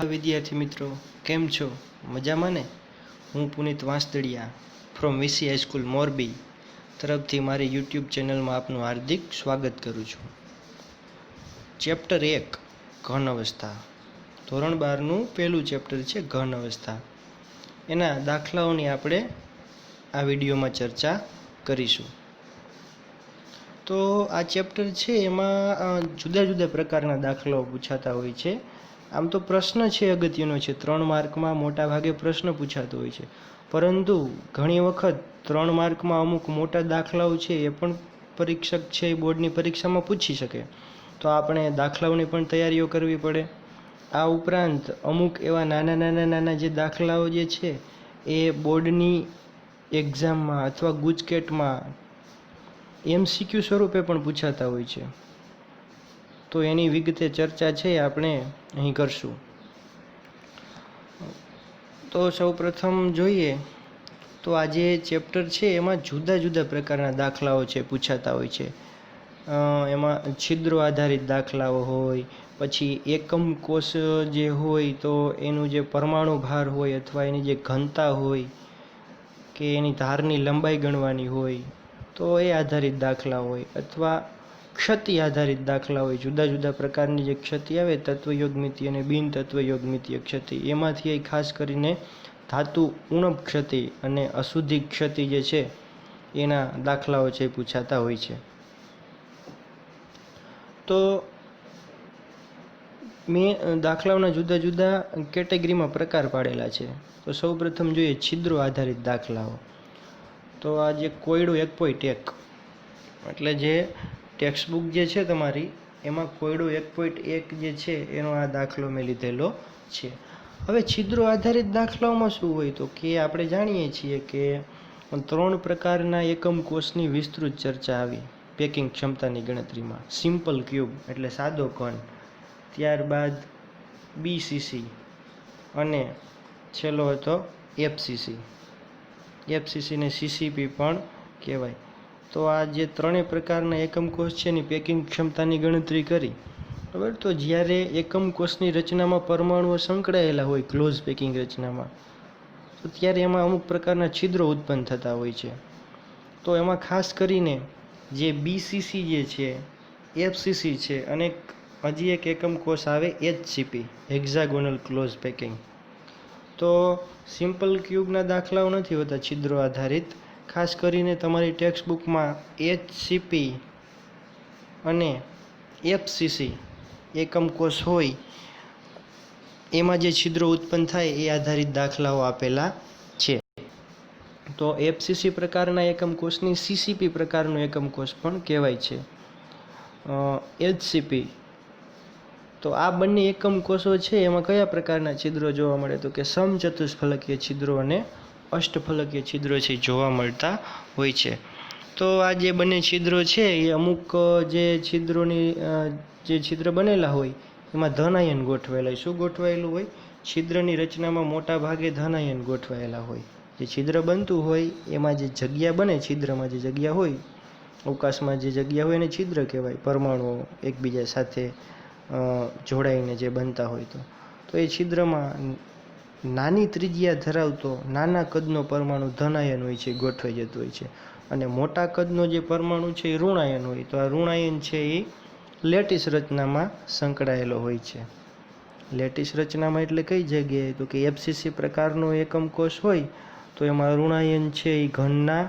હા વિદ્યાર્થી મિત્રો, કેમ છો? મજામાં ને? હું પુનિત વાંસદડિયા ફ્રોમ વીસી હાઈસ્કૂલ મોરબી તરફથી મારી યુટ્યુબ ચેનલમાં આપનું હાર્દિક સ્વાગત કરું છું. ચેપ્ટર 1 ઘન અવસ્થા, ધોરણ 12નું પહેલું ચેપ્ટર છે ઘન અવસ્થા. એના દાખલાઓની આપણે આ વિડીયોમાં ચર્ચા કરીશું. તો આ ચેપ્ટર છે એમાં જુદા જુદા પ્રકારના દાખલાઓ પૂછાતા હોય છે. આમ તો પ્રશ્ન છે અગત્યનો છે, 3 માર્કમાં મોટા ભાગે પ્રશ્ન પૂછાતો હોય છે, પરંતુ ઘણી વખત 3 માર્કમાં અમુક મોટા દાખલાઓ છે એ પણ પરીક્ષક છે એ બોર્ડની પરીક્ષામાં પૂછી શકે, તો આપણે દાખલાઓની પણ તૈયારીઓ કરવી પડે. આ ઉપરાંત અમુક એવા નાના જે દાખલાઓ જે છે એ બોર્ડની એક્ઝામમાં અથવા ગુજકેટમાં MCQ સ્વરૂપે પણ પૂછાતા હોય છે. તો એની વિગતે ચર્ચા છે આપણે અહીં કરશું. તો સૌપ્રથમ જોઈએ તો આ જે ચેપ્ટર છે એમાં જુદા જુદા પ્રકારના દાખલાઓ છે પૂછાતા હોય છે. એમાં છિદ્રો આધારિત દાખલાઓ હોય, પછી એકમ કોષ જે હોય તો એનું જે પરમાણુ ભાર હોય અથવા એની જે ઘનતા હોય કે એની ધારની લંબાઈ ગણવાની હોય તો એ આધારિત દાખલા હોય, અથવા ક્ષતિ આધારિત દાખલા હોય. જુદા જુદા પ્રકારની જે ક્ષતિ આવે, તત્વયોગમિતિ અને બિન તત્વયોગમિતીય ક્ષતિ, એમાંથી ખાસ કરીને ધાતુ ઉણપ ક્ષતિ અને અશુદ્ધિ ક્ષતિ જે છે એના દાખલાઓ છે પૂછાતા હોય છે. તો મેં દાખલાઓના જુદા જુદા કેટેગરીમાં પ્રકાર પાડેલા છે. તો સૌપ્રથમ જોઈએ છિદ્રો આધારિત દાખલાઓ. તો આ જે કોયડો 1.1 એટલે જે ટેક્સ્ટબુક જે છે તમારી એમાં કોયડો 1.1 જે છે એનો આ દાખલો મેં લીધેલો છે. હવે છિદ્રો આધારિત દાખલાઓમાં શું હોય તો કે આપણે જાણીએ છીએ કે 3 પ્રકારના એકમ કોષની વિસ્તૃત ચર્ચા આવી પેકિંગ ક્ષમતાની ગણતરીમાં. સિમ્પલ ક્યુબ એટલે સાદો ઘન, ત્યારબાદ BCC અને છેલ્લો હતો FCC. FCC ને CCP પણ કહેવાય. તો આ જે 3 પ્રકારના એકમ કોષ છે એની પેકિંગ ક્ષમતાની ગણતરી કરી, બરાબર. તો જ્યારે એકમ કોષની રચનામાં પરમાણુઓ સંકળાયેલા હોય ક્લોઝ પેકિંગ રચનામાં, તો ત્યારે એમાં અમુક પ્રકારના છિદ્રો ઉત્પન્ન થતા હોય છે. તો એમાં ખાસ કરીને જે BCC જે છે, FCC છે અને હજી એક એકમ કોષ આવે HCP, હેક્ઝાગોનલ ક્લોઝ પેકિંગ. તો સિમ્પલ ક્યુબના દાખલાઓ નથી હોતા છિદ્રો આધારિત. ખાસ કરીને તમારી ટેક્સ્ટબુકમાં HCP અને FCC એકમ કોષ હોય એમાં જે છિદ્રો ઉત્પન્ન થાય એ આધારિત દાખલાઓ આપેલા છે. તો FCC પ્રકારના એકમ કોષની CCP પ્રકારનું એકમ કોષ પણ કહેવાય છે, HCP. તો આ બંને એકમ કોષો છે એમાં કયા પ્રકારના છિદ્રો જોવા મળે તો કે સમચતુષ્ફલકીય છિદ્રો અને અષ્ટફલકીય છિદ્રો છે જોવા મળતા હોય છે. તો આ જે બંને છિદ્રો છે એ અમુક જે છિદ્રોની જે છિદ્ર બનેલા હોય એમાં ધન આયન ગોઠવાયેલા હોય. શું ગોઠવાયેલું હોય? છિદ્રની રચનામાં મોટા ભાગે ધન આયન ગોઠવાયેલા હોય. જે છિદ્ર બનતું હોય એમાં જે જગ્યા બને, છિદ્રમાં જે જગ્યા હોય, અવકાશમાં જે જગ્યા હોય એને છિદ્ર કહેવાય. પરમાણુઓ એકબીજા સાથે જોડાઈને જે બનતા હોય તો એ છિદ્રમાં નાની ત્રિજ્યા ધરાવતો નાના કદનો પરમાણુ ધનાયન હોય છે, ગોઠવાઈ જતો હોય છે. અને મોટા કદનો જે પરમાણુ છે એ ઋણાયન હોય. તો આ ઋણાયન છે એ લેટિસ રચનામાં સંકળાયેલો હોય છે. લેટિસ રચનામાં એટલે કઈ જગ્યાએ તો કે FCC પ્રકારનો એકમ કોષ હોય તો એમાં ઋણાયન છે એ ઘનના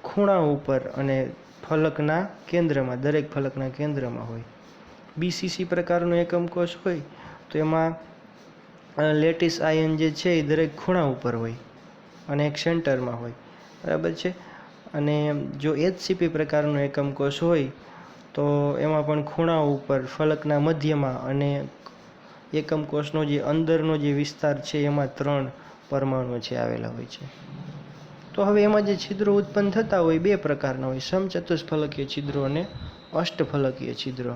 ખૂણા ઉપર અને ફલકના કેન્દ્રમાં, દરેક ફલકના કેન્દ્રમાં હોય. BCC પ્રકારનો એકમ કોષ હોય તો એમાં લેટિસ આયન જે છે એ દરેક ખૂણા ઉપર હોય અને એક સેન્ટરમાં હોય, બરાબર છે. અને જો HCP પ્રકારનો એકમ કોષ હોય તો એમાં પણ ખૂણા ઉપર, ફલકના મધ્યમાં અને એકમ કોષનો જે અંદરનો જે વિસ્તાર છે એમાં 3 પરમાણુઓ છે આવેલા હોય છે. તો હવે એમાં જે છિદ્રો ઉત્પન્ન થતા હોય 2 પ્રકારના હોય, સમચતુષ્ફલકીય છિદ્રો અને અષ્ટફલકીય છિદ્રો.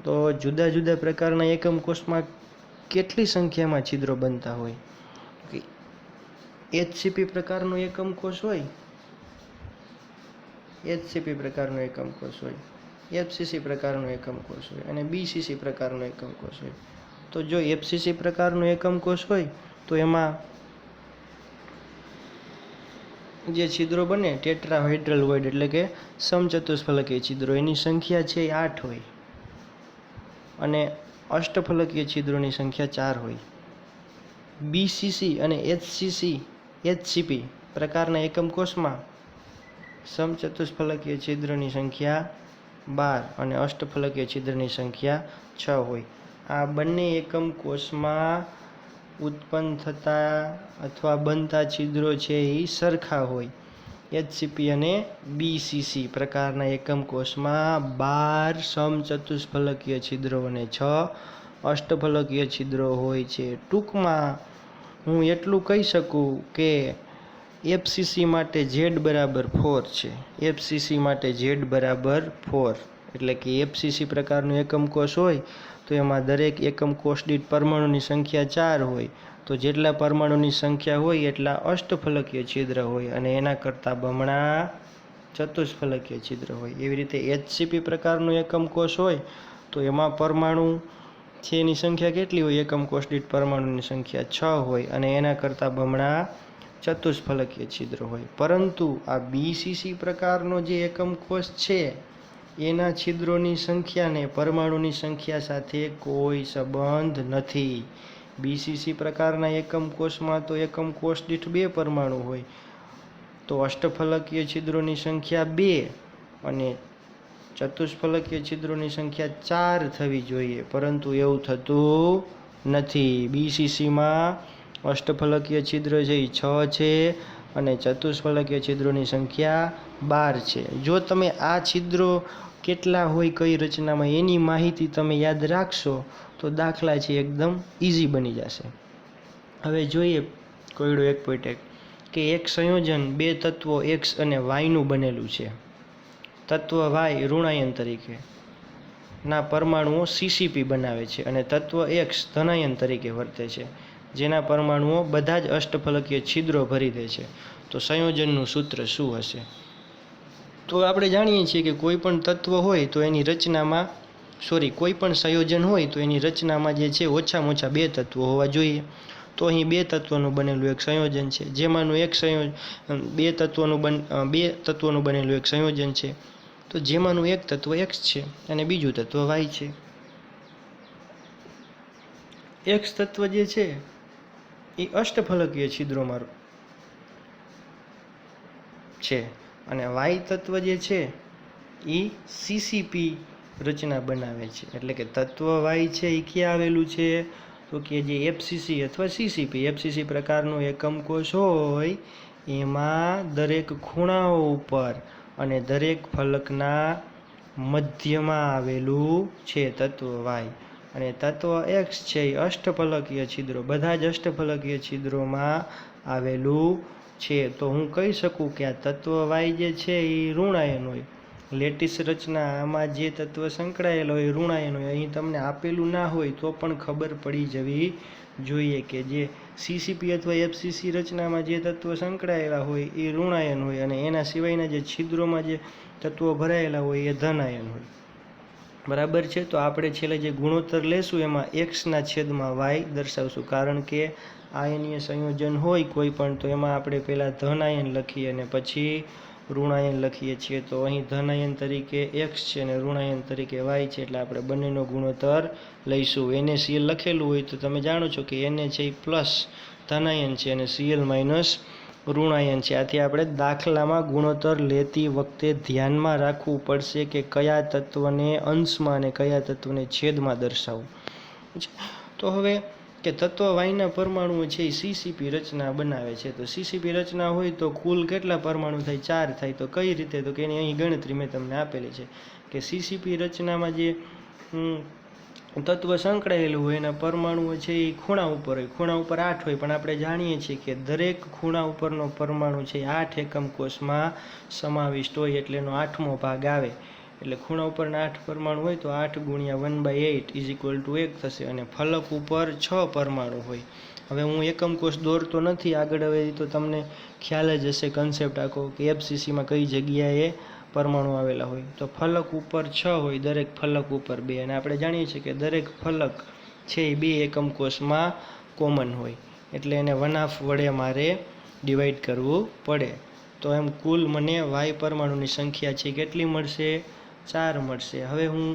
તો જુદા જુદા પ્રકારના એકમ કોષમાં કેટલી સંખ્યામાં છિદ્રો બનતા હોય? HCP પ્રકારનો એકમ કોષ હોય, HCP પ્રકારનો એકમ કોષ હોય, FCC પ્રકારનો એકમ કોષ હોય અને BCC પ્રકારનો એકમ કોષ હોય. તો જો એફસીસી પ્રકારનો એકમ કોષ હોય તો એમાં જે છિદ્રો બને ટેટ્રાહેડ્રલ હોય એટલે કે સમચતુષ્ફલકીય છિદ્રો એની સંખ્યા છે એ 8 હોય અને અષ્ટફલકીય છિદ્રોની સંખ્યા 4 હોય. બીસીસી અને એચસીપી પ્રકારના એકમ કોષમાં સમચતુષ્ફલકીય છિદ્રની સંખ્યા 12 અને અષ્ટફલકીય છિદ્રની સંખ્યા 6 હોય. આ બંને એકમ કોષમાં ઉત્પન્ન થતા અથવા બનતા છિદ્રો છે એ સરખા હોય. એચસીપી અને બીસીસી પ્રકારના એકમ કોષમાં 12 સમચતુષ્ફલકીય છિદ્રો અને 6 અષ્ટફલકીય છિદ્રો હોય છે. ટૂંકમાં હું એટલું કહી શકું કે એફસીસી માટે Z બરાબર 4 છે. એફસીસી માટે Z બરાબર 4 એટલે કે એફસીસી પ્રકારનું એકમ કોષ હોય તો એમાં દરેક એકમ કોષ દીઠ પરમાણુની સંખ્યા 4 હોય. તો જેટલા પરમાણુની સંખ્યા હોય એટલા અષ્ટફલકીય છિદ્ર હોય અને એના કરતાં બમણા ચતુષ્ફલકીય છિદ્ર હોય. એવી રીતે એચસીપી પ્રકારનું એકમ કોષ હોય તો એમાં પરમાણુ છે એની સંખ્યા કેટલી હોય? એકમ કોષ દીઠ પરમાણુની સંખ્યા 6 હોય અને એના કરતાં બમણા ચતુષ્ફલકીય છિદ્ર હોય. પરંતુ આ બીસીસી પ્રકારનો જે એકમ કોષ છે એના છિદ્રોની સંખ્યાને પરમાણુની સંખ્યા સાથે કોઈ સંબંધ નથી. બીસીસી પ્રકારના એકમ કોષમાં તો એકમ કોષ દીઠ 2 પરમાણુ હોય તો અષ્ટફલકીય છિદ્રોની સંખ્યા 2 અને ચતુષ્ફલકીય છિદ્રોની સંખ્યા 4 થવી જોઈએ, પરંતુ એવું થતું નથી. બીસીસીમાં અષ્ટફલકીય છિદ્ર છે એ 6 છે અને ચતુષ્ફલકીય છિદ્રોની સંખ્યા 12 છે. જો તમે આ છિદ્રો કેટલા હોય કઈ રચનામાં એની માહિતી તમે યાદ રાખશો તો દાખલા છે એકદમ ઇઝી બની જશે. હવે જોઈએ કોયડો 1.1 કે એક સંયોજન 2 તત્વો X અને Yનું બનેલું છે. તત્વ Y ઋણાયન તરીકે ના પરમાણુઓ CCP બનાવે છે અને તત્વ X ધનાયન તરીકે વર્તે છે, જેના પરમાણુઓ બધા જ અષ્ટફલકીય છિદ્રો ભરી દે છે. તો સંયોજનનું સૂત્ર શું હશે? તો આપણે જાણીએ છીએ કે કોઈ પણ તત્વ હોય તો એની રચનામાં કોઈ પણ સંયોજન હોય તો એની રચનામાં જે છે ઓછામાં ઓછા 2 તત્વો હોવા જોઈએ. તો અહીં 2 તત્વોનું બનેલું એક સંયોજન છે, જેમાંનું એક સંયોજન 2 તત્વોનું બનેલું એક સંયોજન છે, તો જેમાંનું એક તત્વ X છે અને બીજું તત્વ Y છે. X તત્વ જે છે એ અષ્ટફલકીય છિદ્રોમાં છે અને Y તત્વ જે છે એ CCP રચના બનાવે છે. એટલે કે તત્વ Y છે એ ક્યાં આવેલું છે? તો કે જે એફસીસી અથવા સીસીપી એફસીસી પ્રકારનું એકમ કોષ હોય એમાં દરેક ખૂણાઓ ઉપર અને દરેક ફલકના મધ્યમાં આવેલું છે તત્વ Y. અને તત્વ X છે એ અષ્ટફલકીય છિદ્રો બધા જ અષ્ટફલકીય છિદ્રોમાં આવેલું છે. તો હું કહી શકું કે આ તત્વ Y જે છે એ ઋણાયન હોય. લેટિસ રચના આમાં જે તત્વ સંકળાયેલો હોય ઋણાયન હોય. અહીં તમને આપેલું ના હોય તો પણ ખબર પડી જવી જોઈએ કે જે CCP અથવા FCC રચનામાં જે તત્વ સંકળાયેલા હોય એ ઋણાયન હોય અને એના સિવાયના જે છિદ્રોમાં જે તત્વો ભરાયેલા હોય એ ધનાયન હોય. બરાબર છે. તો આપણે છેલ્લે જે ગુણોત્તર લેશું એમાં X/Y દર્શાવશું, કારણ કે આયનીય સંયોજન હોય કોઈ પણ તો એમાં આપણે પહેલાં ધનાયન લખીએ અને પછી ઋણાયન લખીએ છીએ. તો અહીં ધનાયન તરીકે X છે અને ઋણાયન તરીકે Y છે, એટલે આપણે બંનેનો ગુણોત્તર લઈશું. NaCl લખેલું હોય તો તમે જાણો છો કે Na છે એ પ્લસ ધનાયન છે અને Cl માઇનસ ઋણાયન છે. આથી આપણે દાખલામાં ગુણોત્તર લેતી વખતે ધ્યાનમાં રાખવું પડશે કે કયા તત્વને અંશમાં અને કયા તત્વને છેદમાં દર્શાવવું. તો હવે કે તત્વ Yના પરમાણુઓ છે એ CCP રચના બનાવે છે. તો CCP રચના હોય તો કુલ કેટલા પરમાણુ થાય? 4 થાય. તો કઈ રીતે? તો કે એની અહીં ગણતરી મેં તમને આપેલી છે કે CCP રચનામાં જે તત્વ સંકળાયેલું હોય એના પરમાણુઓ છે એ ખૂણા ઉપર હોય. ખૂણા ઉપર 8 હોય, પણ આપણે જાણીએ છીએ કે દરેક ખૂણા ઉપરનો પરમાણુ છે 8 એકમ કોષમાં સમાવિષ્ટ હોય, એટલે એનો 8મો ભાગ આવે. એટલે ખૂણા ઉપરના 8 પરમાણુ હોય તો 8 ગુણ્યા 1/8 = 1 થશે અને ફલક ઉપર 6 પરમાણુ હોય. હવે હું એકમ કોષ દોરતો નથી આગળ, હવે તો તમને ખ્યાલ જ હશે કન્સેપ્ટ આખો કે એફસીસીમાં કઈ જગ્યાએ પરમાણુ આવેલા હોય. તો ફલક ઉપર 6 હોય, દરેક ફલક ઉપર 2, અને આપણે જાણીએ છીએ કે દરેક ફલક છે એ બે એકમ કોષમાં કોમન હોય, એટલે એને 1/2 વડે મારે ડિવાઈડ કરવું પડે. તો એમ કુલ મને વાય પરમાણુની સંખ્યા છે કેટલી મળશે? 4 મળશે. હવે હું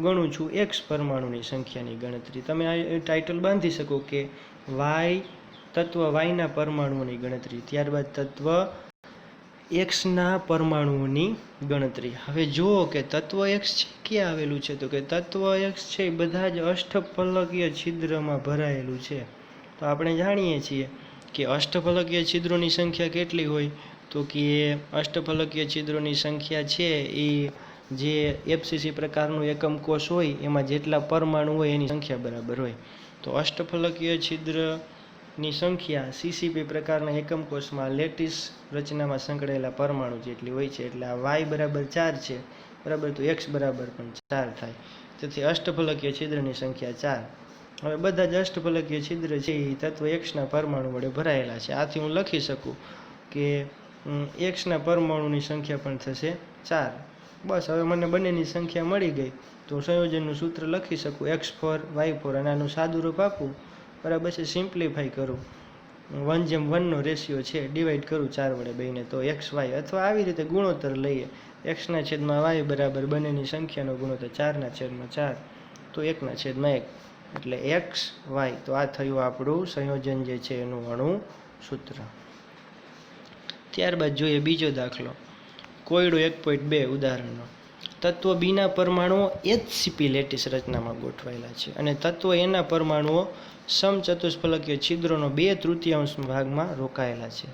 ગણું છું એક્સ પરમાણુની સંખ્યાની ગણતરી. તમે આ ટાઇટલ બાંધી શકો કે વાય તત્વ વાયના પરમાણુઓની ગણતરી, ત્યારબાદ તત્વ એક્સના પરમાણુઓની ગણતરી. હવે જુઓ કે તત્વ એક્સ છે ક્યાં આવેલું છે? તો કે તત્વ એક્સ છે એ બધા જ અષ્ટફલકીય છિદ્રમાં ભરાયેલું છે. તો આપણે જાણીએ છીએ કે અષ્ટફલકીય છિદ્રોની સંખ્યા કેટલી હોય? તો કે અષ્ટફલકીય છિદ્રોની સંખ્યા છે એ જે એફસીસી પ્રકારનું એકમ કોષ હોય એમાં જેટલા પરમાણુ હોય એની સંખ્યા બરાબર હોય. તો અષ્ટફલકીય છિદ્રની સંખ્યા સીસીપી પ્રકારના એકમ કોષમાં લેટિસ રચનામાં સંકળાયેલા પરમાણુ જેટલી હોય છે. એટલે આ વાય બરાબર 4 છે, બરાબર, તો એક્સ બરાબર પણ 4 થાય. તેથી અષ્ટફલકીય છિદ્રની સંખ્યા 4. હવે બધા જ અષ્ટફલકીય છિદ્ર છે એ તત્વ એક્સના પરમાણુ વડે ભરાયેલા છે. આથી હું લખી શકું કે એક્સના પરમાણુની સંખ્યા પણ થશે 4. બસ, હવે મને બંનેની સંખ્યા મળી ગઈ તો સંયોજનનું સૂત્ર લખી શકું x4 y4 અને આનું સાદું રૂપ આપું, બરાબર છે. સિમ્પ્લિફાઈ કરું, 1:1 નો રેશિયો છે, ડિવાઈડ કરું 4 વડે બેને, તો xy, અથવા આવી રીતે ગુણોત્તર લઈએ, x/y બરાબર બંનેની સંખ્યાનો ગુણોત્તર 4/4, તો 1/1, એટલે xy. તો આ થયું આપણું સંયોજન જે છે એનું અણુ સૂત્ર. ત્યારબાદ જોઈએ બીજો દાખલો, કોયડો 1.2 ઉદાહરણનો. તત્વ બીના પરમાણુઓ HCP લેટિસ રચનામાં ગોઠવાયેલા છે અને તત્વ એના પરમાણુઓ સમચતુષ્ફલકીય છિદ્રોનો 2/3 ભાગમાં રોકાયેલા છે.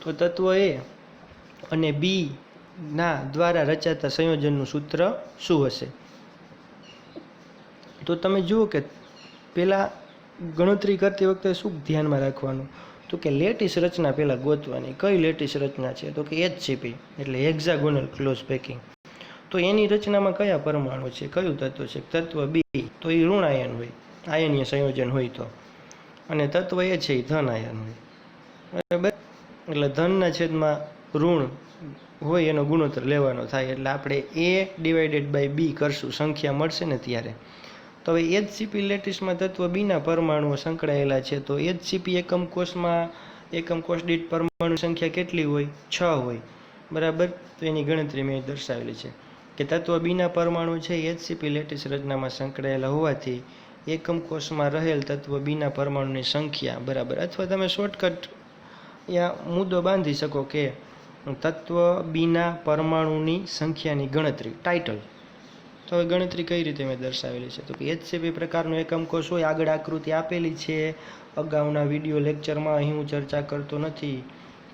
તો તત્વ એ અને બી ના દ્વારા રચાતા સંયોજનનું સૂત્ર શું હશે? તો તમે જુઓ કે પહેલાં ગણતરી કરતી વખતે શું ધ્યાનમાં રાખવાનું? તો કે લેટિસ રચના પહેલાં ગોતવાની. કઈ લેટિસ રચના છે? તો કે HCP એટલે હેક્ઝાગોનલ ક્લોઝ પેકિંગ. તો એની રચનામાં કયા પરમાણુ છે, કયું તત્વ છે? તત્વ બી, તો એ ઋણ આયન હોય, આયનીય સંયોજન હોય તો, અને તત્વ એ છે એ ધન આયન હોય, બરાબર. એટલે ધનના છેદમાં ઋણ હોય એનો ગુણોત્તર લેવાનો થાય, એટલે આપણે A/B કરશું, સંખ્યા મળશે ને ત્યારે. તો હવે HCP લેટિસમાં તત્વ બીના પરમાણુઓ સંકળાયેલા છે, તો HCP એકમ કોષ દીઠ પરમાણુ સંખ્યા કેટલી હોય? 6 હોય, બરાબર. તો એની ગણતરી મેં દર્શાવેલી છે કે તત્વ બીના પરમાણુ છે HCP લેટિસ રચનામાં સંકળાયેલા હોવાથી એકમ કોષમાં રહેલ તત્વ બીના પરમાણુની સંખ્યા બરાબર, અથવા તમે શોર્ટકટ યા મુદ્દો બાંધી શકો કે તત્વ બીના પરમાણુની સંખ્યાની ગણતરી, ટાઇટલ. તો હવે ગણતરી કઈ રીતે મેં દર્શાવેલી છે? તો કે HCP પ્રકારનો એકમ કોષ હોય, આગળ આકૃતિ આપેલી છે અગાઉના વિડીયો લેક્ચરમાં, અહીં હું ચર્ચા કરતો નથી.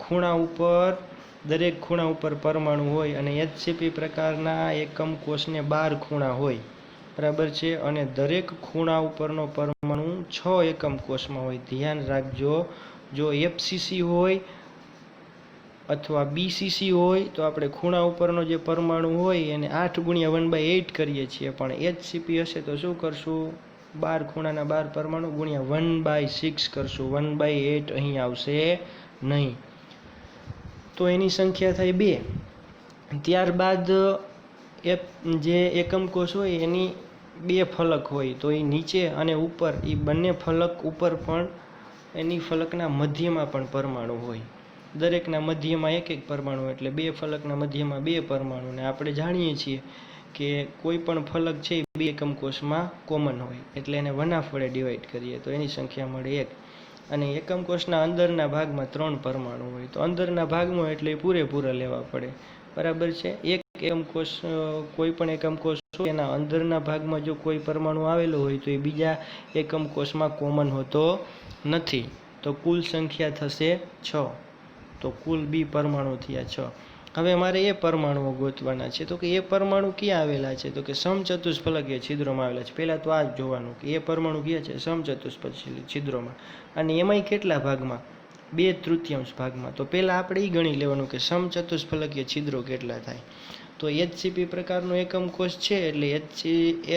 ખૂણા ઉપર, દરેક ખૂણા ઉપર પરમાણુ હોય અને HCP પ્રકારના એકમ કોષને 12 ખૂણા હોય, બરાબર છે. અને દરેક ખૂણા ઉપરનો પરમાણુ 6 એકમ કોષમાં હોય. ધ્યાન રાખજો, જો FCC હોય અથવા BCC હોય તો આપણે ખૂણા ઉપરનો જે પરમાણુ હોય એને 8 × 1/8 કરીએ છીએ, પણ HCP હશે તો શું કરશું? 12 ખૂણાના 12 પરમાણુ ગુણ્યા 1/6 કરશું, 1/8 અહીં આવશે નહીં. તો એની સંખ્યા થાય 2. ત્યારબાદ જે એકમ કોષ હોય એની 2 ફલક હોય, તો એ નીચે અને ઉપર, એ બંને ફલક ઉપર પણ એની ફલકના મધ્યમાં પણ પરમાણુ હોય. દરેકના મધ્યમાં એક પરમાણુ, એટલે 2 ફલકના મધ્યમાં 2 પરમાણુ. ને આપણે જાણીએ છીએ કે કોઈ પણ ફલક છે એ 2 એકમ કોષમાં કોમન હોય, એટલે એને 1/2 વડે ડિવાઈડ કરીએ તો એની સંખ્યા મળે 1. અને એકમ કોષના અંદરના ભાગમાં 3 પરમાણુ હોય, તો અંદરના ભાગમાં એટલે પૂરેપૂરા લેવા પડે, બરાબર છે. એક એકમ કોષ, કોઈ પણ એકમ કોષ હોય એના અંદરના ભાગમાં જો કોઈ પરમાણુ આવેલો હોય તો એ બીજા એકમ કોષમાં કોમન હોતો નથી. તો કુલ સંખ્યા થશે 6. તો કુલ બી પરમાણુ થયા 6. હવે મારે એ પરમાણુઓ ગોતવાના છે. તો કે એ પરમાણુ ક્યાં આવેલા છે? તો કે સમચતુષ્ફલકીય છિદ્રોમાં આવેલા છે. પહેલાં તો આ જ જોવાનું કે એ પરમાણુ ક્યાં છે? સમચતુષ્ફલકીય છિદ્રોમાં. અને એમાંય કેટલા ભાગમાં? 2/3 ભાગમાં. તો પહેલાં આપણે એ ગણી લેવાનું કે સમચતુષ્ફલકીય છિદ્રો કેટલા થાય. તો HCP પ્રકારનો એકમ કોષ છે, એટલે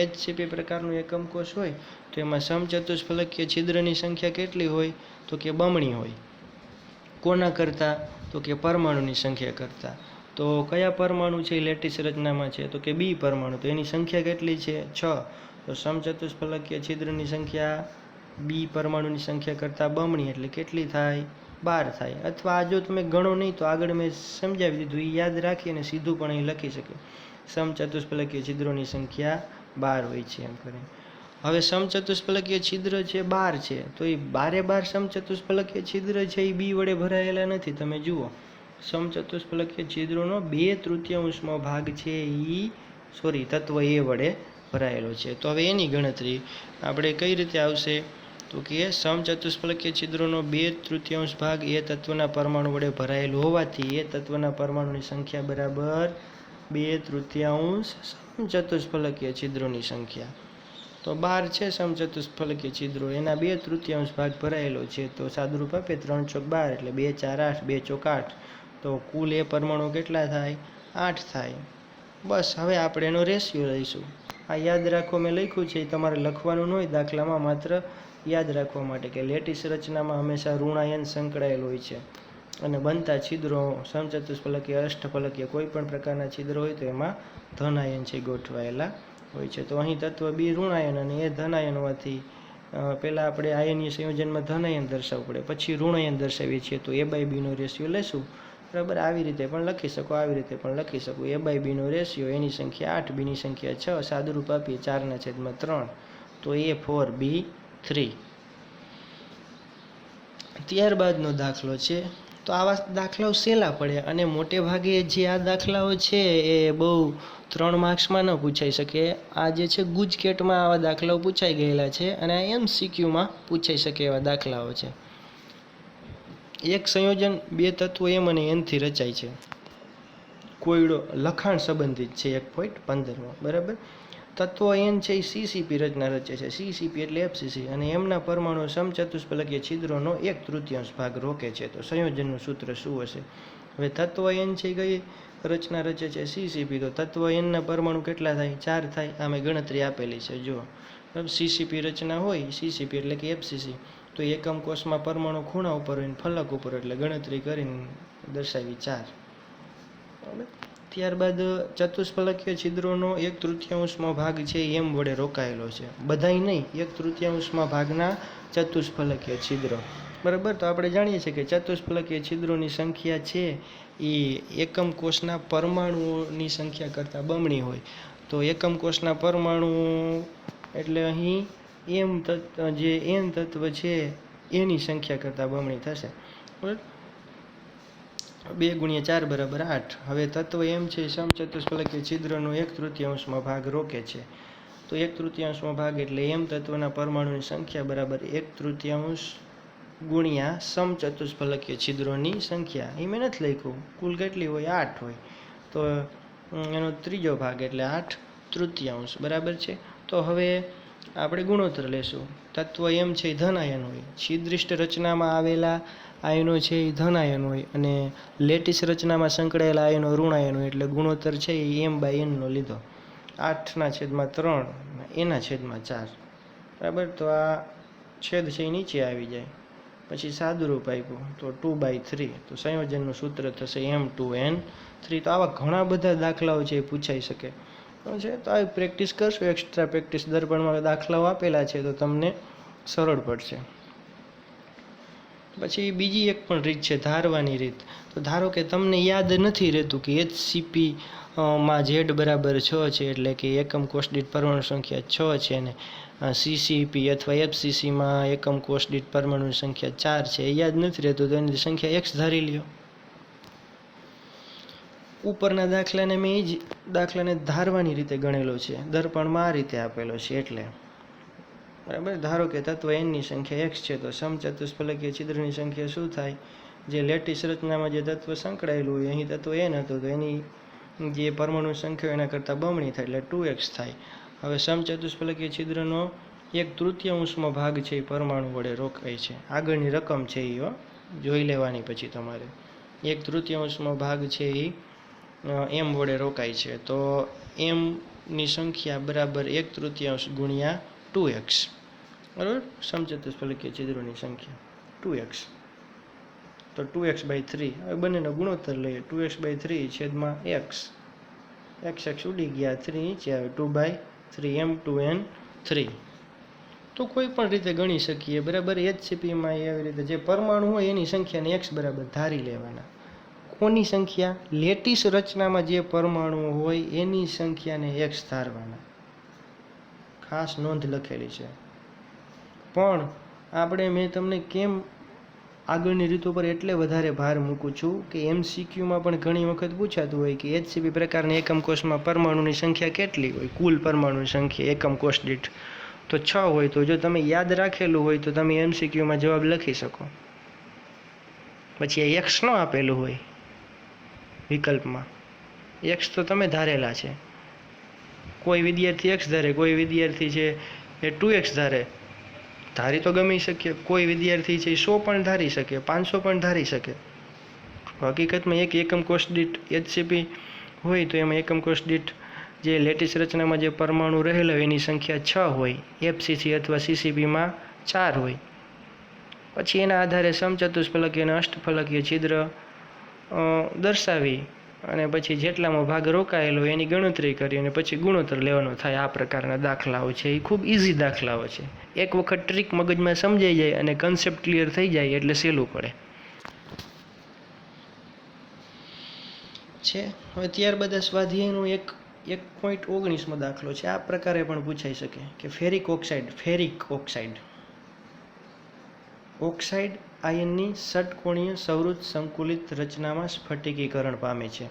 HCP પ્રકારનું એકમ કોષ હોય તો એમાં સમચતુષ્ફલકીય છિદ્રની સંખ્યા કેટલી હોય? તો કે બમણી હોય. કોના કરતાં? તો કે પરમાણુની સંખ્યા કરતાં. તો કયા પરમાણુ છે લેટિસ રચનામાં છે? તો કે બી પરમાણુ. તો એની સંખ્યા કેટલી છે? 6. તો સમચતુષ્ફલકીય છિદ્રની સંખ્યા બી પરમાણુની સંખ્યા કરતાં બમણી એટલે કેટલી થાય? 12 થાય. અથવા જો તમે ગણો નહીં તો આગળ મેં સમજાવી દીધું, એ યાદ રાખી અને સીધું પણ અહીં લખી શકે. સમચતુષ્ફલકીય છિદ્રોની સંખ્યા 12 હોય છે એમ કરીને. હવે સમચતુષ્ફલકીય છિદ્ર છે 12 છે, તો એ 12 સમચતુષ્ફલકીય છિદ્ર છે એ બી વડે ભરાયેલા નથી. તમે જુઓ, સમચતુષ્ફલકીય છિદ્રોનો 2/3 ભાગ છે એ તત્વ એ વડે ભરાયેલો છે. તો હવે એની ગણતરી આપણે કઈ રીતે આવશે? તો કે સમચતુષ્ફલકીય છિદ્રોનો 2/3 ભાગ એ તત્વના પરમાણુ વડે ભરાયેલું હોવાથી એ તત્વના પરમાણુની સંખ્યા બરાબર 2/3 સમચતુષ્ફલકીય છિદ્રોની સંખ્યા. તો 12 છે સમચતુષ્ફલકીય છિદ્રો, એના 2/3 ભાગ ભરાયેલો છે. તો સાદુરૂપ આપે 3 ચોક 12 એટલે 2 4 8, 2 ચોક 8. તો કુલ એ પરમાણુ કેટલા થાય? 8 થાય. બસ હવે આપણે એનો રેશિયો લઈશું. આ યાદ રાખો, મેં લખ્યું છે, તમારે લખવાનું ન હોય દાખલામાં, માત્ર યાદ રાખવા માટે કે લેટિસ રચનામાં હંમેશા ઋણાયન સંકળાયેલ હોય છે અને બનતા છિદ્રો સમચતુષ્ફલકીય, અષ્ટફલકીય કોઈ પણ પ્રકારના છિદ્રો હોય તો એમાં ધનાયન છે ગોઠવાયેલા હોય છે. તો અહીં તત્વ બી ઋણાયન અને એ ધનાયન હોવાથી પહેલાં આપણે આયનીય સંયોજનમાં ધનાયન દર્શાવવું પડે, પછી ઋણાયન દર્શાવીએ છીએ. તો A/Bનો રેશિયો લેશું, બરાબર. આવી રીતે પણ લખી શકો, આવી રીતે પણ લખી શકો. A/Bનો રેશિયો, એની સંખ્યા 8, બીની સંખ્યા 6, સાદુરૂપ આપીએ 4/3. તો A4B3. ત્યારબાદનો દાખલો છે. તો આવા દાખલાઓ સહેલા પડે અને મોટે ભાગે જે આ દાખલાઓ છે એ બહુ 3 માર્ક્સમાં ન પૂછાઈ શકે. આ જે છે ગુજકેટમાં આવા દાખલાઓ પૂછાઈ ગયેલા છે અને આ MCQમાં પૂછાઈ શકે એવા દાખલાઓ છે. એક સંયોજન 2 તત્વો M અને Nથી રચાય છે. કોયડો લખાણ સંબંધિત છે 1.15માં, બરાબર. તત્વો N છે એ CCP રચના રચે છે. CCP એટલે FCC, અને એમના પરમાણુ સમચતુષ્ફલકીય છિદ્રોનો 1/3 ભાગ રોકે છે. તો સંયોજનનું સૂત્ર શું હશે? હવે તત્વ N છે કઈ રચના રચે છે? CCP. તો તત્વ Nના પરમાણુ કેટલા થાય? 4 થાય. આમે ગણતરી આપેલી છે, જુઓ. CCP રચના હોય, CCP એટલે કે FCC, તો એકમ કોષમાં પરમાણુ ખૂણા ઉપર હોય, ફલક ઉપર, એટલે ગણતરી કરીને દર્શાવી 4. બરાબર. ત્યારબાદ ચતુષ્ફલકીય છિદ્રોનો 1/3 ભાગ છે M વડે રોકાયેલો છે. બધાય નહીં, 1/3 ભાગના ચતુષ્ફલકીય છિદ્રો, બરાબર. તો આપણે જાણીએ છીએ કે ચતુષ્ફલકીય છિદ્રોની સંખ્યા છે એ એકમ કોષના પરમાણુઓની સંખ્યા કરતાં બમણી હોય. તો એકમ કોષના પરમાણુ એટલે અહીં જે N તત્વ છે એની સંખ્યા કરતાં બમણી થશે, બરાબર. 2 × 4 = 8. હવે તત્વ M છે સમચતુષ્ફલકીય છિદ્રનો 1/3 ભાગ રોકે છે. તો 1/3 ભાગ એટલે M તત્વના પરમાણુની સંખ્યા બરાબર 1/3 ગુણ્યા સમચતુષ્ફલકીય છિદ્રોની સંખ્યા. એ મેં નથી લખ્યું, કુલ કેટલી હોય? 8 હોય. તો એનો ત્રીજો ભાગ એટલે 8/3, બરાબર છે. તો હવે આપણે ગુણોત્તર લેશું. તત્વ M છે એ ધનાયન હોય, છિદ્રિષ્ટ રચનામાં આવેલા આયનો છે એ ધનાયન હોય અને લેટિસ રચનામાં સંકળાયેલા આયનો ઋણાયન હોય. એટલે ગુણોત્તર છે એ M/Nનો લીધો, 8/3 એના/4, બરાબર. તો આ છેદ છે એ નીચે આવી જાય, પછી સાદુરૂપ આપ્યું તો 2/3. તો સંયોજનનું સૂત્ર થશે M2N3. તો આવા ઘણા બધા દાખલાઓ છે એ પૂછાઈ શકે છે. તો આવી પ્રેક્ટિસ કરશો, એક્સ્ટ્રા પ્રેક્ટિસ દર્પણમાં દાખલાઓ આપેલા છે તો તમને સરળ પડશે. પછી બીજી એક પણ રીત છે, ધારવાની રીત. તો ધારો કે તમને યાદ નથી રહેતું કે HCP માં Z બરાબર 6 છે, એટલે કે એકમ કોષ દીઠ પરમાણુ સંખ્યા 6 છે, અને CCP અથવા FCCમાં એકમ કોષ દીઠ પરમાણુની સંખ્યા 4 છે. એ યાદ નથી રહેતું તો એની સંખ્યા X ધારી લ્યો. ઉપરના દાખલાને મેં એ જ દાખલાને ધારવાની રીતે ગણેલો છે, દર્પણમાં આ રીતે આપેલો છે એટલે, બરાબર. ધારો કે તત્વ Nની સંખ્યા X છે, તો સમચતુષ્ફલકીય છિદ્રની સંખ્યા શું થાય? જે લેટિસ રચનામાં જે તત્વ સંકળાયેલું હોય, અહીં તત્વ N હતું તો એની જે પરમાણુ સંખ્યા એના કરતાં બમણી થાય એટલે 2X થાય. હવે સમચતુષ્ફલકીય છિદ્રનો 1/3 ભાગ છે એ પરમાણુ વડે રોકાય છે. આગળની રકમ છે એ જોઈ લેવાની પછી તમારે. 1/3 ભાગ છે એ M વડે રોકાય છે. તો Mની સંખ્યા બરાબર 1/3 ગુણ્યા 2X, બરાબર. સમચતુષ્ફલકીય છિદ્રોની સંખ્યા 2X, તો 2X/3. હવે બંનેનો ગુણોત્તર લઈએ. 2X/3 છેદમાં X, X ઉડી ગયા, 3 નીચે આવે, 2/3 M2N3. 3 તો કોઈ પણ રીતે ગણી શકીએ, બરાબર. HCPમાં એવી રીતે જે પરમાણુ હોય એની સંખ્યાને x બરાબર ધારી લેવાના. કોની સંખ્યા? લેટિસ રચનામાં જે પરમાણુઓ હોય એની સંખ્યાને x ધારવાના. ખાસ નોંધ લખેલી છે. પણ મેં તમને કેમ આગળની રીતો પર એટલે વધારે ભાર મૂકું છું કે MCQમાં પણ ઘણી વખત પૂછાતું હોય કે HCP પ્રકારના એકમ કોષમાં પરમાણુની સંખ્યા કેટલી હોય, કુલ પરમાણુની સંખ્યા એકમ કોષ દીઠ તો 6 હોય. તો જો તમે યાદ રાખેલું હોય તો તમે MCQમાં જવાબ લખી શકો. પછી x ન આપેલું હોય વિકલ્પમાં, x તો તમે ધારેલા છે. કોઈ વિદ્યાર્થી x ધારે, કોઈ વિદ્યાર્થી છે એ 2x ધારી તો ગમી શકે. કોઈ વિદ્યાર્થી છે 100 પણ ધારી શકે, 500 પણ ધારી શકે. હકીકતમાં એક એકમ કોષ દીઠ HCP હોય તો એમાં એકમ કોષ દીઠ જે લેટિસ રચનામાં જે પરમાણુ રહેલા હોય એની સંખ્યા 6 હોય, FCC અથવા CCPમાં 4 હોય. પછી એના આધારે સમચતુષ્ફલકીય અને અષ્ટફલકીય છિદ્ર દર્શાવી અને પછી જેટલામાં ભાગ રોકાયેલો એની ગણતરી કરી અને પછી ગુણોત્તર લેવાનો થાય. આ પ્રકારના દાખલાઓ છે એ ખૂબ ઇઝી દાખલાઓ છે. એક વખત ટ્રીક મગજમાં સમજાઈ જાય અને કન્સેપ્ટ ક્લિયર થઈ જાય એટલે સહેલું પડે છે. હવે ત્યારબાદ સ્વાધ્યાયનો 1.19 દાખલો છે. આ પ્રકારે પણ પૂછાઈ શકે કે ફેરિક ઓક્સાઇડ આયનની ષટકોણીય સંવૃત સંકુલિત રચનામાં સ્ફટિકીકરણ પામે છે,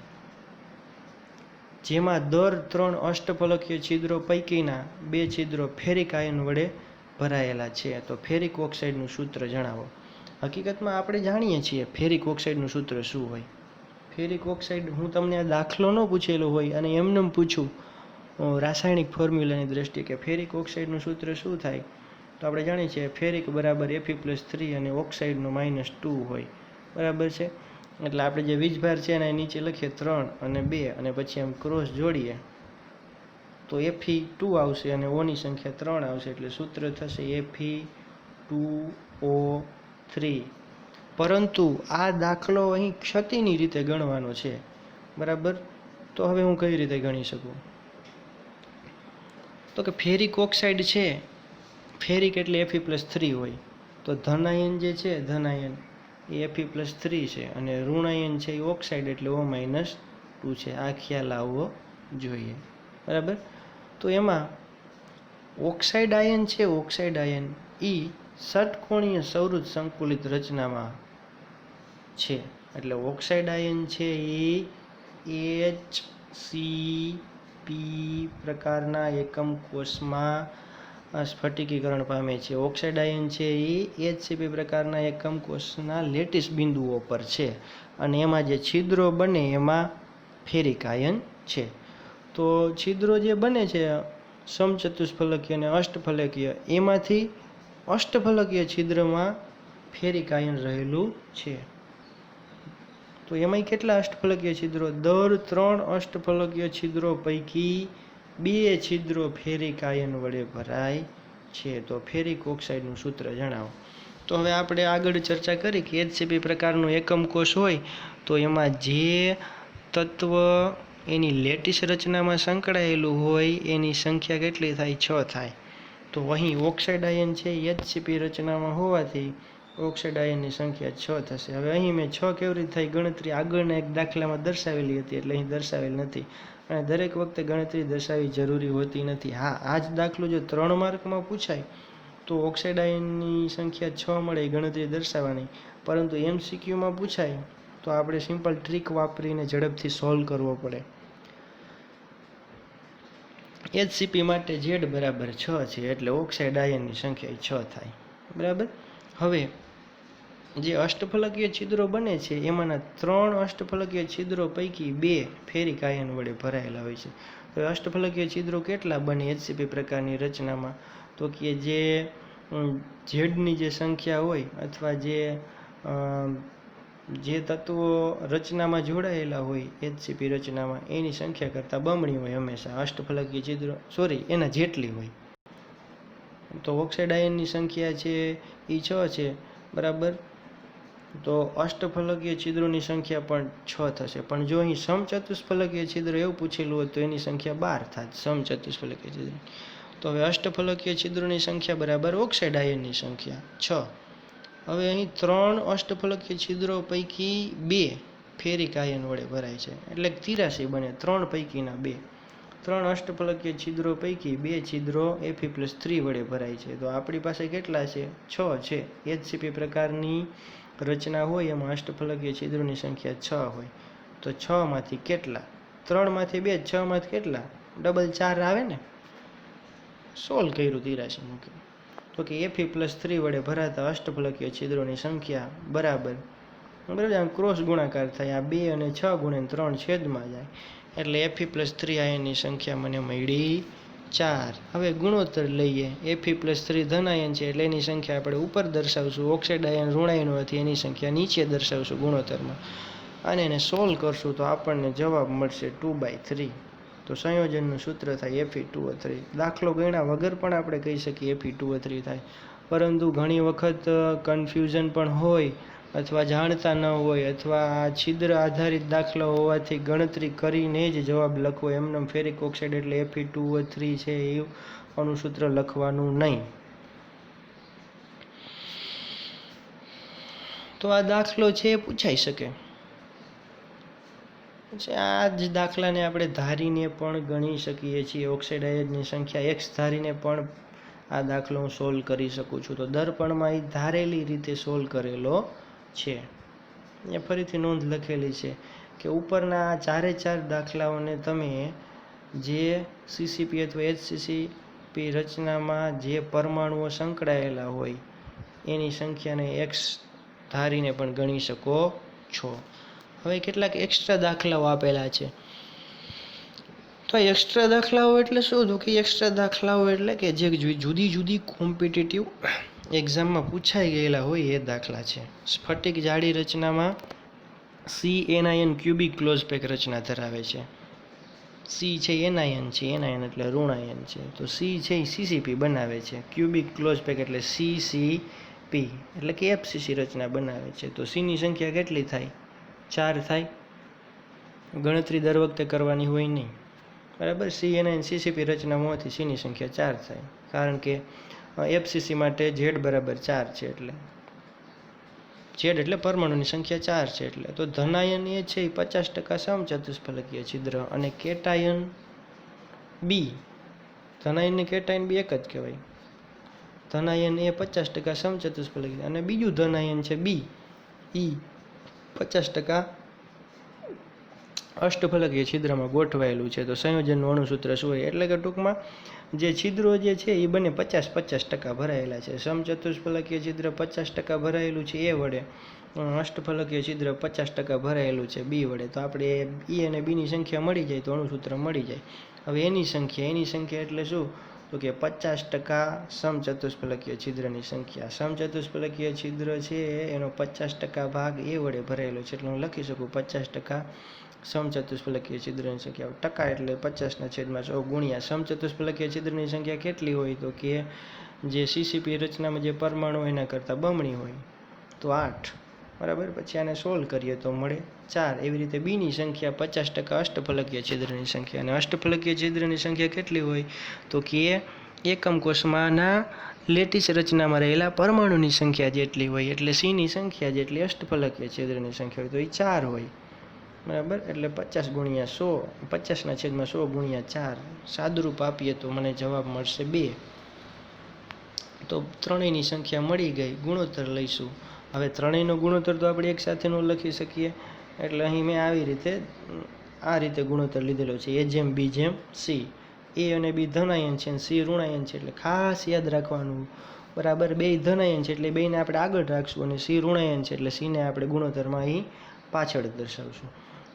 જેમાં દર 3 અષ્ટફલકીય છિદ્રો પૈકીના 2 છિદ્રો ફેરિક આયન વડે ભરાયેલા છે. તો ફેરિક ઓક્સાઇડનું સૂત્ર જણાવો. હકીકતમાં આપણે જાણીએ છીએ ફેરિક ઓક્સાઇડનું સૂત્ર શું હોય. ફેરિક ઓક્સાઇડ હું તમને આ દાખલો ન પૂછેલો હોય અને એમને પૂછું રાસાયણિક ફોર્મ્યુલાની દ્રષ્ટિએ કે ફેરિક ઓક્સાઇડનું સૂત્ર શું થાય, તો આપણે જાણીએ છીએ ફેરિક બરાબર Fe+3 અને ઓક્સાઇડનો -2 હોય, બરાબર છે. એટલે આપણે જે વીજભાર છે એના નીચે લખીએ 3 અને 2 અને પછી એમ ક્રોસ જોડીએ તો Fe2 આવશે અને ઓની સંખ્યા 3 આવશે. એટલે સૂત્ર થશે Fe2O3. પરંતુ આ દાખલો અહીં ક્ષતિની રીતે ગણવાનો છે, બરાબર. તો હવે હું કઈ રીતે ગણી શકું? તો કે ફેરિક ઓક્સાઇડ છે, ફેરિક એટલે Fe+3 હોય, તો ધનાયન જે છે ધનાયન એ Fe+3 છે અને ઋણાયન છે એ ઓક્સાઇડ એટલે O-2 છે. આ ખ્યાલ આવવો જોઈએ, બરાબર. તો એમાં ઓક્સાઇડ આયન છે, ઓક્સાઇડ આયન એ ષટકોણીય સંવૃત સંકુલિત રચનામાં છે. એટલે ઓક્સાઇડ આયન છે એ HCP પ્રકારના એકમ કોષમાં સ્ફટિકીકરણ પામે છે. ઓક્સાઇડ આયન છે એ HCP પ્રકારના એકમ કોષના લેટિસ બિંદુઓ પર છે અને એમાં જે છિદ્રો બને એમાં ફેરિક આયન છે. તો છિદ્રો જે બને છે સમચતુષ્ફલકીય અને અષ્ટફલકીય, એમાંથી અષ્ટફલકીય છિદ્રમાં ફેરિક આયન રહેલું છે. તો એમાં કેટલા અષ્ટફલકીય છિદ્રો? દર 3 અષ્ટફલકીય છિદ્રો પૈકી 2 છિદ્રો ફેરિક આયન વડે ભરાય છે. તો ફેરિક ઓક્સાઇડનું સૂત્ર જણાવો. તો હવે આપણે આગળ ચર્ચા કરી કે HCP પ્રકારનું એકમ કોષ હોય તો એમાં જે તત્વ એની લેટિસ રચનામાં સંકળાયેલું હોય એની સંખ્યા કેટલી થાય? 6 થાય. તો અહીં ઓક્સાઇડ આયન છે HCP રચનામાં હોવાથી ઓક્સાઇડ આયનની સંખ્યા 6 થશે. હવે અહીં મેં 6 કેવી રીતે થાય ગણતરી આગળના એક દાખલામાં દર્શાવેલી હતી એટલે અહીં દર્શાવેલ નથી અને દરેક વખતે ગણતરી દર્શાવવી જરૂરી હોતી નથી. હા, આ જ દાખલો જો 3 માર્કમાં પૂછાય તો ઓક્સાઇડ આયનની સંખ્યા 6 મળે એ ગણતરી દર્શાવવાની, પરંતુ MCQમાં પૂછાય તો આપણે સિમ્પલ ટ્રીક વાપરીને ઝડપથી સોલ્વ કરવો પડે. HCP માટે Z બરાબર 6 છે એટલે ઓક્સાઇડ આયનની સંખ્યા 6 થાય, બરાબર. હવે જે અષ્ટફલકીય છિદ્રો બને છે એમાંના 3 અષ્ટફલકીય છિદ્રો પૈકી 2 ફેરિક આયન વડે ભરાયેલા હોય છે. તો અષ્ટફલકીય છિદ્રો કેટલા બને HCP પ્રકારની રચનામાં? તો કે જે ઝેડની જે સંખ્યા હોય અથવા જે તત્વો રચનામાં જોડાયેલા હોય HCP રચનામાં એની સંખ્યા કરતાં બમણી હોય હંમેશા. અષ્ટફલકીય છિદ્રો એના જેટલી હોય. તો ઓક્સાઇડ આયનની સંખ્યા છે એ 6 છે, બરાબર. તો અષ્ટફલકીય છિદ્રોની સંખ્યા પણ 6 થશે. પણ જો અહીં સમચતુષ્ફલકીય છિદ્ર એવું પૂછેલું હોય તો એની સંખ્યા 12 થાય સમચતુષ્ફલકીય છિદ્ર. તો હવે અષ્ટફલકીય છિદ્રોની સંખ્યા બરાબર ઓક્સાઇડ આયનની સંખ્યા 6. હવે અહીં 3 અષ્ટફલકીય છિદ્રો પૈકી 2 ફેરિક આયન વડે ભરાય છે, એટલે 83 બને. 3 પૈકીના 2. 3 અષ્ટફલકીય છિદ્રો પૈકી 2 છિદ્રો Fe+3 વડે ભરાય છે. તો આપણી પાસે કેટલા છે? 6 છે. HCP પ્રકારની રચના હોય એમાં અષ્ટફલકીય છિદ્રોની સંખ્યા 6 હોય. તો 6 માંથી કેટલા? 3 માંથી 2, 6 માંથી કેટલા? ડબલ 4 આવે ને. સોલ્વ કર્યું 83 મૂક્યું. તો કે Fe+3 વડે ભરાતા અષ્ટફલકીય છિદ્રોની સંખ્યા બરાબર આમ ક્રોસ ગુણાકાર થાય. આ 2 અને 6 ગુણ્યા 3 છેદમાં જાય, એટલે Fe+3 આયનની સંખ્યા મને મળી 4. હવે ગુણોત્તર લઈએ. Fe+3 ધન આયન છે એટલે એની સંખ્યા આપણે ઉપર દર્શાવશું. ઓક્સાઇડ આયન ઋણ આયન હોવાથી એની સંખ્યા નીચે દર્શાવશું ગુણોત્તરમાં. અને એને સોલ્વ કરશું તો આપણને જવાબ મળશે 2/3. તો સંયોજનનું સૂત્ર થાય Fe2O3. દાખલો ગણ્યા વગર પણ આપણે કહી શકીએ Fe2O3 થાય, પરંતુ ઘણી વખત કન્ફ્યુઝન પણ હોય અથવા જાણતા ન હોય, અથવા આ છિદ્ર આધારિત દાખલા હોવાથી ગણતરી કરીને જ જવાબ લખવો. એમને ફેરિક ઓક્સાઇડ એટલે Fe2O3 છે એ અણુસૂત્ર લખવાનું નહીં. તો આ દાખલો છે એ પૂછાઈ શકે. આ જ દાખલાને આપણે ધારીને પણ ગણી શકીએ છીએ. ઓક્સાઇડ આયનની સંખ્યા x ધારીને પણ આ દાખલો હું સોલ્વ કરી શકું છું. તો દર્પણમાં એ ધારેલી રીતે સોલ્વ કરેલો છે. એ ફરીથી નોંધ લખેલી છે કે ઉપરના આ 4 દાખલાઓને તમે જે CCP અથવા HCCP રચનામાં જે પરમાણુઓ સંકળાયેલા હોય એની સંખ્યાને x ધારીને પણ ગણી શકો છો. હવે કેટલાક એક્સ્ટ્રા દાખલાઓ આપેલા છે. તો એક્સ્ટ્રા દાખલાઓ એટલે શું? તો કે એક્સ્ટ્રા દાખલાઓ એટલે કે જે જુદી જુદી કોમ્પિટિટિવ એક્ઝામમાં પૂછાઈ ગયેલા હોય એ દાખલા છે. સ્ફટિક જાડી રચનામાં CN ક્યુબિક ક્લોઝ પેક રચના ધરાવે છે. C છે એનાયન છે, એનાયન એટલે ઋણ આયન છે. તો C છે એ CCP બનાવે છે. ક્યુબિક ક્લોઝ પેક એટલે CCP એટલે કે FCC રચના બનાવે છે. તો C ની સંખ્યા કેટલી થાય? 4 થાય. ગણતરી દર વખતે કરવાની હોય નહીં, બરાબર. CN CCP રચના હોવાથી C ની સંખ્યા 4 થાય, કારણ કે FCC માટે Z બરાબર 4 છે, એટલે Z એટલે પરમાણુની સંખ્યા 4 છે. એટલે તો ધનાયન એ છે એ 50% સમચતુષ્ફલકીય છિદ્ર, અને કેટાયન B, ધનાયન ને કેટાયન B એક જ કહેવાય. ધનાયન એ 50% સમચતુષ્ફલકીય, અને બીજું ધનાયન છે B, E 50% અષ્ટફલકીય છિદ્રમાં ગોઠવાયેલું છે. તો સંયોજનનું અણુસૂત્ર શું હોય? એટલે કે ટૂંકમાં જે છિદ્રો જે છે એ બંને 50-50% ભરાયેલા છે. સમચતુષ્ફલકીય છિદ્ર 50% ભરાયેલું છે A વડે, અષ્ટફલકીય છિદ્ર 50% ભરાયેલું છે B વડે. તો આપણે E અને B ની સંખ્યા મળી જાય તો અણુસૂત્ર મળી જાય. હવે એની સંખ્યા એટલે શું? તો કે 50% સમચતુષ્ફલકીય છિદ્રની સંખ્યા. સમચતુષ્ફલકીય છિદ્ર છે એનો 50% ભાગ A વડે ભરાયેલો છે, એટલે હું લખી શકું 50% સમચતુષ્ફલકીય છિદ્રની સંખ્યા. ટકા એટલે 50/100 ગુણ્યા સમચતુષ્ફલકીય છિદ્રની સંખ્યા કેટલી હોય? તો કે જે CCP રચનામાં જે પરમાણુ એના કરતાં બમણી હોય, તો 8, બરાબર. પછી આને સોલ્વ કરીએ તો મળે 4. એવી રીતે B ની સંખ્યા 50% અષ્ટફલકીય છિદ્રની સંખ્યા, અને અષ્ટફલકીય છિદ્રની સંખ્યા કેટલી હોય? તો કે એકમ કોષમાંના લેટિસ રચનામાં રહેલા પરમાણુની સંખ્યા જેટલી હોય, એટલે C ની સંખ્યા જેટલી અષ્ટફલકીય છિદ્રની સંખ્યા હોય, તો એ 4 હોય, બરાબર. એટલે 50/100, 50/100 ગુણ્યા 4 સાદુરૂપ આપીએ તો મને જવાબ મળશે 2. તો ત્રણેયની સંખ્યા મળી ગઈ. ગુણોત્તર લઈશું. હવે ત્રણેયનો ગુણોત્તર તો આપણે એક સાથે ન લખી શકીએ, એટલે અહીં મેં આ રીતે ગુણોત્તર લીધેલો છે. A/B/C. A અને B ધનાયન છે અને C ઋણાયન છે, એટલે ખાસ યાદ રાખવાનું, બરાબર. 2 ધનાયન છે એટલે 2ને આપણે આગળ રાખશું, અને C ઋણાયન છે એટલે C ને આપણે ગુણોત્તરમાં અહીં પાછળ દર્શાવશું.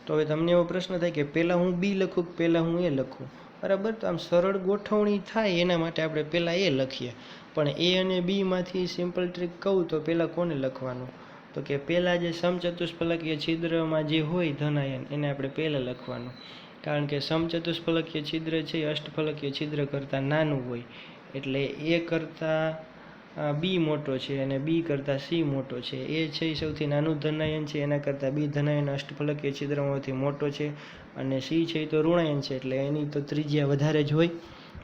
તો હવે તમને એવો પ્રશ્ન થાય કે પહેલાં હું B લખું કે પહેલાં હું A લખું, બરાબર. તો આમ સરળ ગોઠવણી થાય એના માટે આપણે પહેલાં A લખીએ. પણ A અને B માંથી સિમ્પલ ટ્રીક કહું તો પહેલાં કોને લખવાનું? તો કે પહેલાં જે સમચતુષ્ફલકીય છિદ્રમાં જે હોય ધનાયન એને આપણે પહેલાં લખવાનું, કારણ કે સમચતુષ્ફલકીય છિદ્ર છે એ અષ્ટફલકીય છિદ્ર કરતાં નાનું હોય, એટલે A કરતાં B મોટો છે અને B કરતાં C મોટો છે. A છે એ સૌથી નાનું ધનાયન છે, એના કરતાં B ધનાયન અષ્ટફલકીય છિદ્રમાંથી મોટો છે, અને C છે એ તો ઋણાયન છે એટલે એની તો ત્રિજ્યા વધારે જ હોય.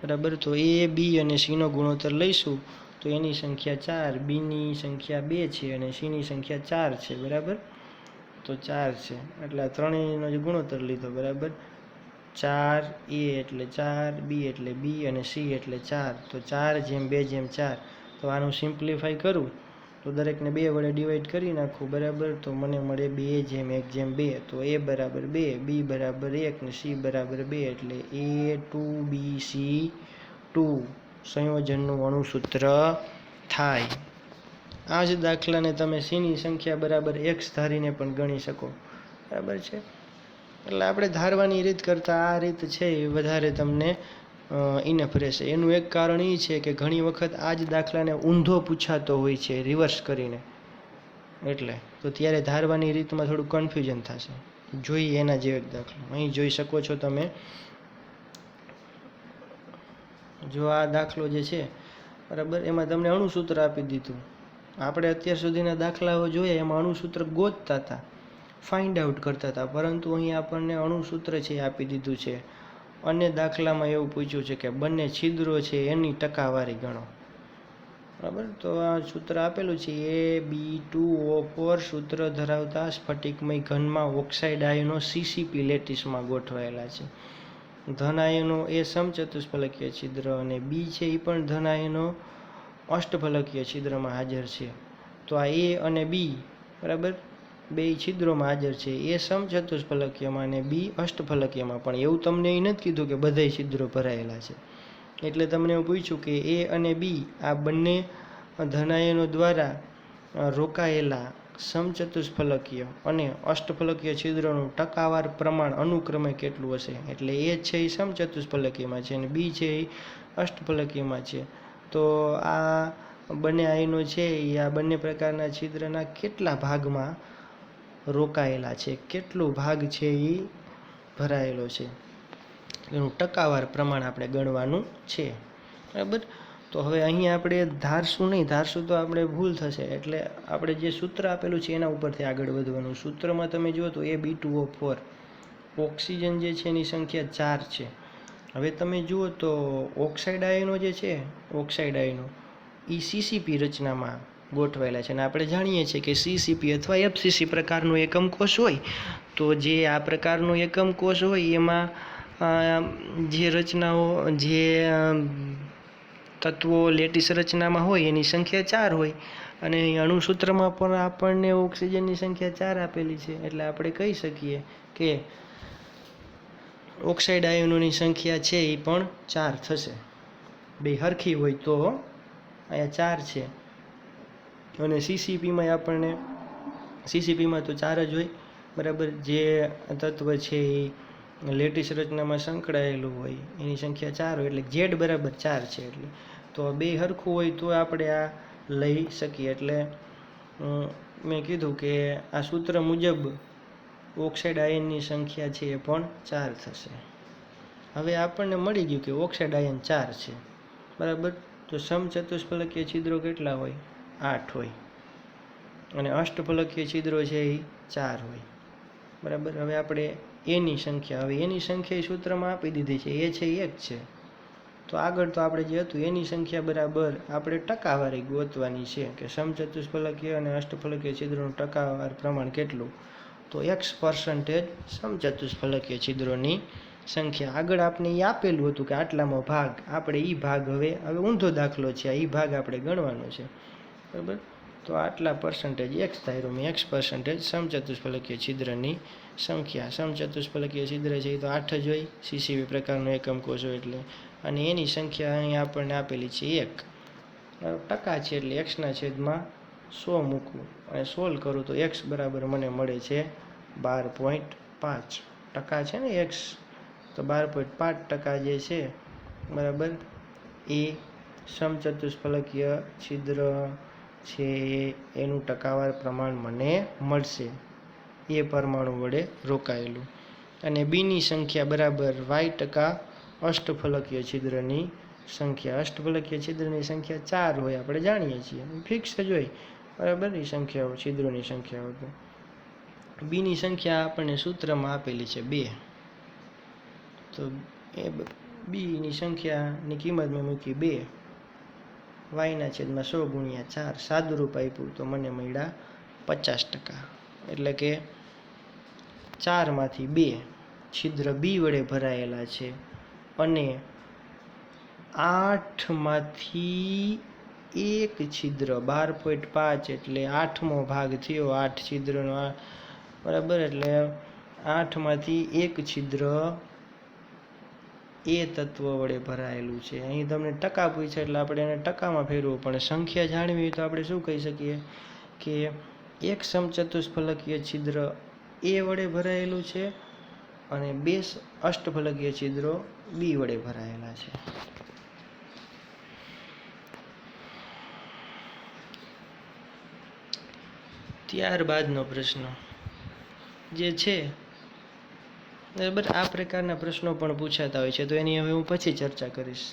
બરાબર. તો એ, બી અને સીનો ગુણોત્તર લઈશું તો એની સંખ્યા 4, બીની સંખ્યા 2 છે અને સીની સંખ્યા 4 છે. બરાબર. તો 4 છે એટલે આ ત્રણેયનો જે ગુણોત્તર લીધો. બરાબર. 4 એ એટલે 4, બી એટલે બી અને સી એટલે 4. તો 4:2:4. તો આનું સિમ્પ્લિફાય કરું તો દરેકને 2 વડે ડિવાઈડ કરી નાખું. બરાબર. તો મને મળે 2:1:2. તો એ બરાબર 2, બી બરાબર 1 ને સી બરાબર 2. એટલે A2BC2 સંયોજનનું અણુસૂત્ર થાય. આ જ દાખલાને તમે સીની સંખ્યા બરાબર x ધારીને પણ ગણી શકો. બરાબર છે. એટલે આપણે ધારવાની રીત કરતાં આ રીત છે એ વધારે તમને ઇનફ રહેશે. એનું એક કારણ એ છે કે ઘણી વખત આ જ દાખલાને ઊંધો પૂછાતો હોય છે રિવર્સ કરીને, એટલે તો ત્યારે ધારવાની રીતમાં થોડું કન્ફ્યુઝન થશે. જોઈએ એના જેવો એક દાખલો અહીં જોઈ શકો છો તમે. જો આ દાખલો જે છે બરાબર, એમાં તમને અણુસૂત્ર આપી દીધું. આપણે અત્યાર સુધીના દાખલાઓ જોયા એમાં અણુસૂત્ર ગોતતા હતા, ફાઇન્ડ આઉટ કરતા હતા, પરંતુ અહીં આપણને અણુસૂત્ર છે એ આપી દીધું છે. અને દાખલામાં એવું પૂછ્યું છે કે બંને છિદ્રો છે એની ટકાવારી ગણો. બરાબર. તો આ સૂત્ર આપેલું છે A B2O4 સૂત્ર ધરાવતા સ્ફટિકમય ઘનમાં ઓક્સાઇડ આયનો CCP લેટીસમાં ગોઠવાયેલા છે. ધન આયનો એ સમચતુષ્ફલકીય છિદ્ર અને બી છે એ પણ ધન આયનો અષ્ટફલકીય છિદ્રમાં હાજર છે. તો આ એ અને બી બરાબર બે છિદ્રોમાં હાજર છે. એ સમચતુષ્ફલકીયમાં અને બી અષ્ટફલકીયમાં. પણ એવું તમને એ નથી કીધું કે બધાય છિદ્રો ભરાયેલા છે. એટલે તમને એવું પૂછ્યું કે એ અને બી આ બંને ધનાયનો દ્વારા રોકાયેલા સમચતુષ્ફલકીય અને અષ્ટફલકીય છિદ્રોનું ટકાવાર પ્રમાણ અનુક્રમે કેટલું હશે. એટલે એ છે એ સમચતુષ્ફલકીયમાં છે અને બી છે એ અષ્ટફલકીયમાં છે. તો આ બંને આયનો છે એ આ બંને પ્રકારના છિદ્રના કેટલા ભાગમાં રોકાયેલા છે, કેટલો ભાગ છે એ ભરાયેલો છે, એનું ટકાવાર પ્રમાણ આપણે ગણવાનું છે. બરાબર. તો હવે અહીં આપણે ધારશું નહીં, ધારશું તો આપણે ભૂલ થશે. એટલે આપણે જે સૂત્ર આપેલું છે એના ઉપરથી આગળ વધવાનું. સૂત્રમાં તમે જુઓ તો A B2O4 ઓક્સિજન જે છે એની સંખ્યા 4 છે. હવે તમે જુઓ તો ઓક્સાઇડ આયનો જે છે, ઓક્સાઇડ આયનો એ CCP રચનામાં ગોઠવાયેલા છે. અને આપણે જાણીએ છીએ કે CCP અથવા FCC પ્રકારનો એકમ કોષ હોય તો જે આ પ્રકારનો એકમ કોષ હોય એમાં જે રચનાઓ, જે તત્વો લેટીસ રચનામાં હોય એની સંખ્યા 4 હોય. અને અણુસૂત્રમાં પણ આપણને ઓક્સિજનની સંખ્યા 4 આપેલી છે. એટલે આપણે કહી શકીએ કે ઓક્સાઇડ આયનોની સંખ્યા છે એ પણ 4 થશે. બે હરખી હોય તો અહીંયા 4 છે. અને CCPમાં આપણને CCPમાં તો 4 જ હોય. બરાબર. જે તત્વ છે એ લેટીસ રચનામાં સંકળાયેલું હોય એની સંખ્યા 4 હોય. એટલે Z બરાબર 4 છે. એટલે તો બે હરખું હોય તો આપણે આ લઈ શકીએ. એટલે મેં કીધું કે આ સૂત્ર મુજબ ઓક્સાઇડ આયનની સંખ્યા છે એ પણ 4 થશે. હવે આપણને મળી ગયું કે ઓક્સાઇડ આયન 4 છે. બરાબર. તો સમચતુષ્ફલકીય છિદ્રો કેટલા હોય? 8 હોય. અને અષ્ટફલકીય છિદ્રો છે એ 4 હોય. બરાબર. હવે આપણે એની સંખ્યા, હવે એની સંખ્યા એ સૂત્રમાં આપી દીધી છે. એ છે 1 છે. તો આગળ તો આપણે જે હતું એની સંખ્યા બરાબર આપણે ટકાવારી ગોતવાની છે કે સમચતુષ્ફલકીય અને અષ્ટફલકીય છિદ્રોનું ટકાવાર પ્રમાણ કેટલું. તો X% સમચતુષ્ફલકીય છિદ્રોની સંખ્યા. આગળ આપણે એ આપેલું હતું કે આટલામાં ભાગ, આપણે એ ભાગ હવે ઊંધો દાખલો છે, એ ભાગ આપણે ગણવાનો છે. બરાબર. તો આટલા પર્સન્ટેજ X ધાર્યું મેં, X% સમચતુષ્ફલકીય છિદ્રની સંખ્યા. સમચતુષ્ફલકીય છિદ્ર છે એ તો 8 જ હોય, CCP પ્રકારનો એકમ કોષ હોય એટલે. અને એની સંખ્યા અહીં આપણને આપેલી છે 1. ટકા છે એટલે X/100 મૂકવું અને સોલ્વ કરું તો X બરાબર મને મળે છે 12.5 ટકા છે ને X. તો 12.5% જે છે બરાબર એ સમચતુષ્ફલકીય છિદ્ર છે એનું ટકાવાર પ્રમાણ મને મળશે એ પરમાણુ વડે રોકાયેલું. અને બીની સંખ્યા બરાબર Y% અષ્ટફલકીય છિદ્રની સંખ્યા. અષ્ટફલકીય છિદ્રની સંખ્યા 4 હોય, આપણે જાણીએ છીએ, ફિક્સ જ હોય. બરાબર. એ સંખ્યાઓ, છિદ્રોની સંખ્યાઓ. તો બીની સંખ્યા આપણને સૂત્રમાં આપેલી છે 2. તો એ બીની સંખ્યાની કિંમત મેં મૂકી 2, વાયના છેદમાં 100 ગુણ્યા 4 સાદુરૂપ આપ્યું તો મને મળ્યા 50%. એટલે કે 4માંથી 2 છિદ્ર બી વડે ભરાયેલા છે અને 8માંથી 1 છિદ્ર 12.5 એટલે 8મો ભાગ થયો 8 છિદ્રનો, બરાબર. એટલે 8માંથી 1 છિદ્ર એ તત્વ વડે ભરાયેલું છે. અહીં તમને ટકા પૂછે એટલે આપણે એને ટકામાં ફેરવવું, પણ સંખ્યા જાણવી તો આપણે શું કહી શકીએ કે એક સમચતુષ્ફલકીય છિદ્ર એ વડે ભરાયેલું છે અને 2 અષ્ટફલકીય છિદ્રો બી વડે ભરાયેલા છે. ત્યારબાદનો પ્રશ્ન જે છે, બરાબર, આ પ્રકારના પ્રશ્નો પણ પૂછાતા હોય છે તો એની હવે હું પછી ચર્ચા કરીશ.